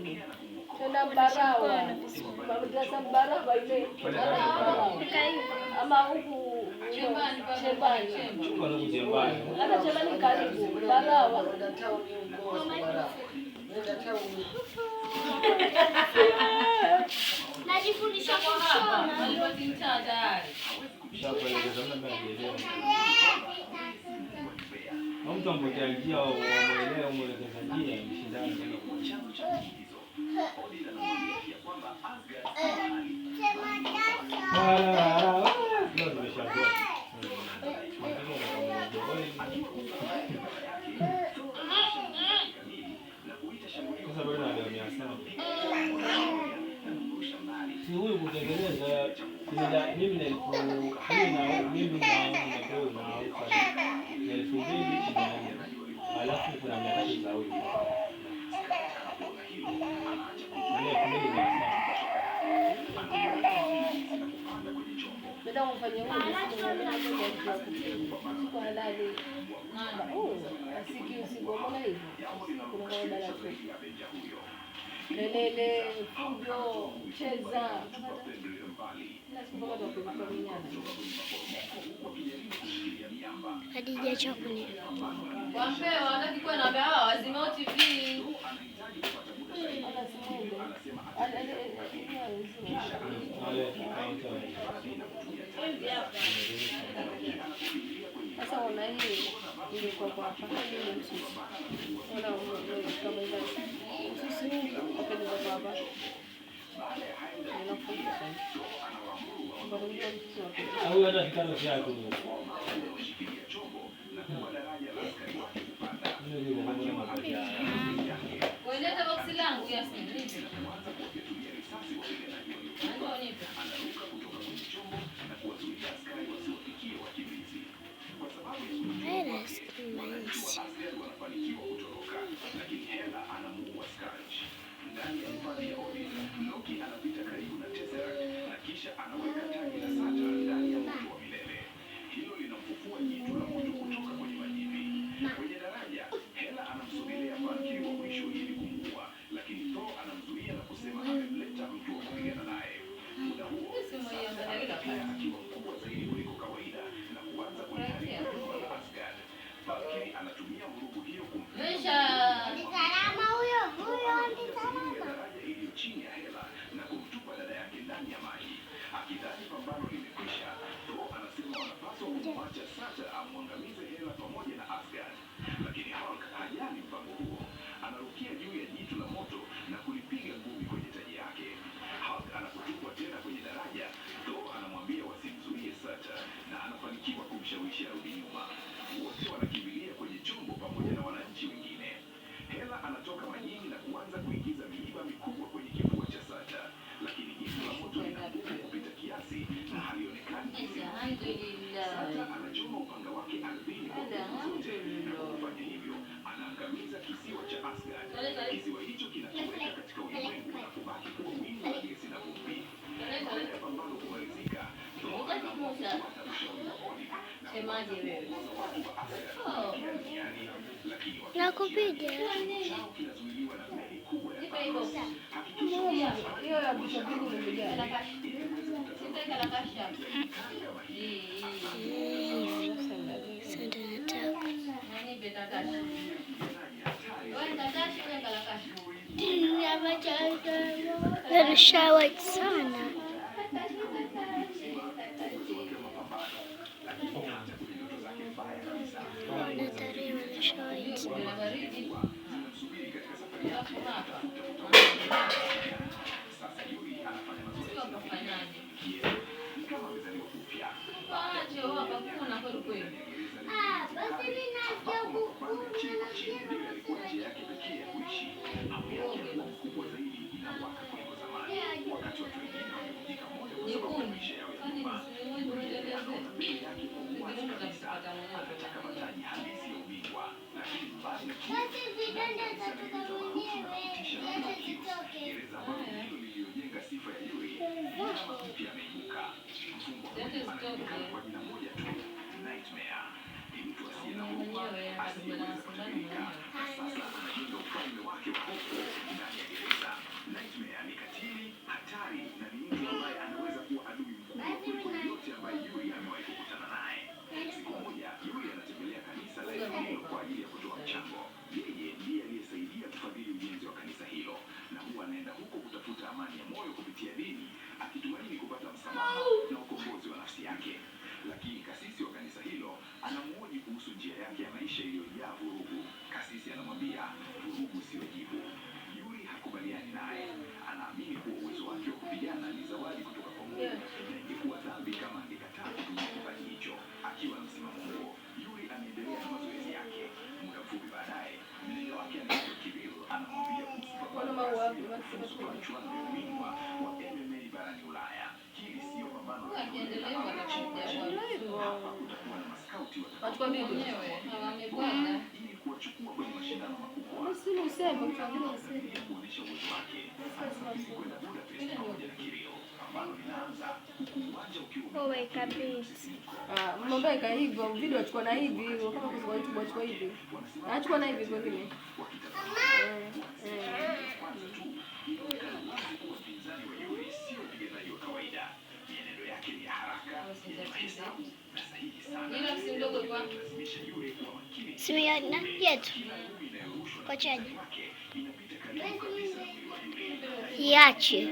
kule. Tena Mbarawa. Madrasa Mbarawa ile. Ama huku Chembani. Hata Chembani karibu. Mbarawa. Najifundisha kushona. Mtu ampotea njia au mwelewa mwelekeza njia mshindano. Sasa bado anaelewa sana. Si huyu kutengeneza mimi nilikuwa mimi na alafu kuna nyakati za huyu. Ndio mfanye kwa halali. Asiki usigomona hivyo. Kuna dada tu. Lelele fujo cheza. Hadija chakuni. Wampe wanataka kuwa na baa wazima TV. Sasa ona hii ile kwa hapa ile msusi. Ona kama hivi. Msusi upende kwa baba. Au hata kitano chako. Wewe boksi langu Yasmin. Nakupiga. Hiyo ya kushabiki nimejaa. Narushawa sana. Sasa Wachukua bibi mwenyewe wamekwenda. Basi useme utaangalia useme. Wewe kabisa. Mambo yaka hivyo, video achukua na hivi hivyo kama kwa YouTube achukua hivi. Achukua na hivi vingine. Ila si ndogo kwa. Simu yetu. Kwa chaji. Iache.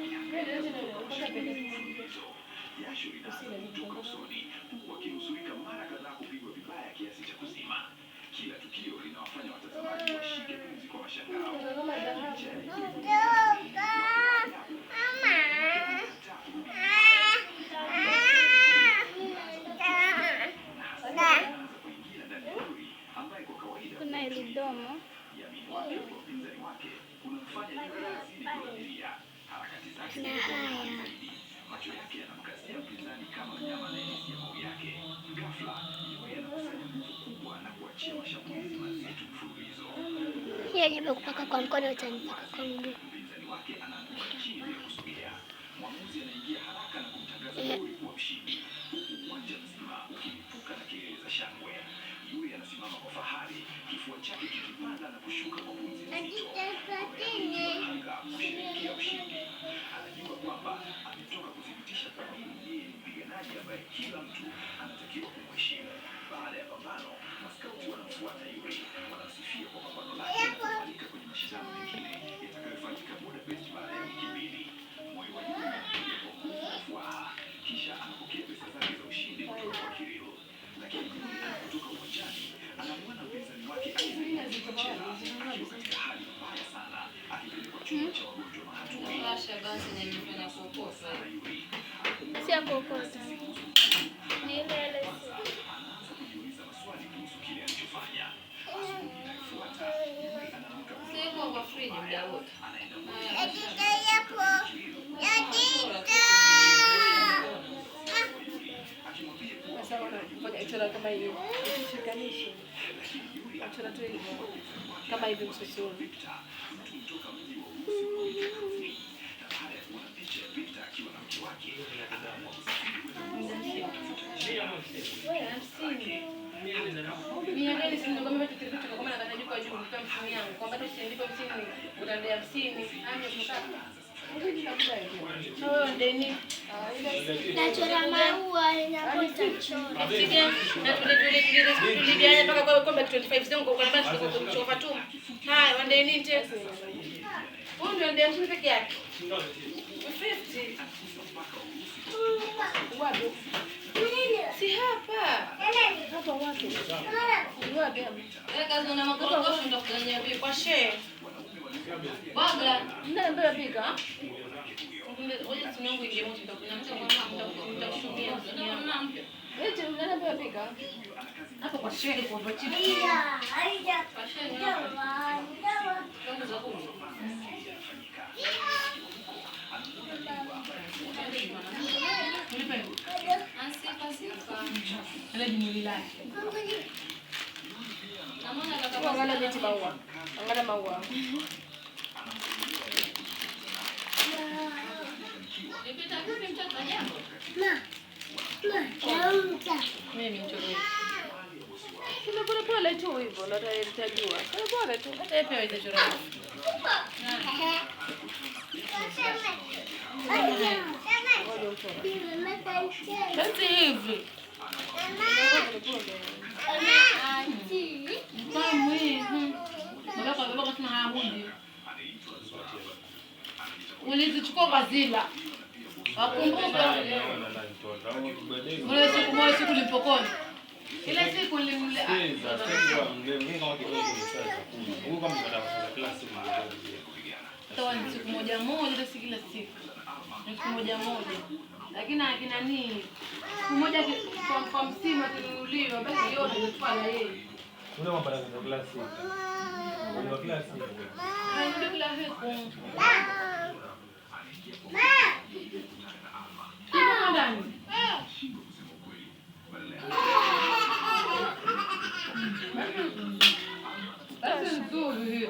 Kuna ilidomo. Na haya. Hiyo nimekupaka kwa mkono utanipaka kwa mguu. Si ya kokota. Ni ile Sio kwa friji muda wote. Sasa wanafanya chora kama hiyo. Shikanisha. Chora tu hivyo. Kama hivi msusuni. nachora maua inapochora. Haya, wande nini tena? Huyu ndio ndiye mshindi peke yake. 50. Wapi? Si hapa. Hapa wapi? Wapi? Kazi una makorogosho ndio kwenye bibi kwa shehe. Bagla, Ndio ndio pika. ngoja simu yangu ingie moto nitakuja nitakushumia. Eti unaniambia pika? Hapo kwa shehe kwa bachi. Kwa shehe. Kama za huko. Angalia miti maua. Angalia maua. Kuna pole pole tu hivyo na utajua. Pole pole tu. Hata pia itachora. Basi hivi. Ulizichukua wazila. Wakumbuka ule siku moja siku ulipokona. Ile siku nilimle. Toa siku moja moja si kila siku. Siku moja moja. Lakini akina nini? Siku moja kwa msimu akinunuliwa basi yote ilikuwa na yeye. Una maparazi za klasi. Una klasi. Hayo kila siku. Kiko ndani. Basi nzuri.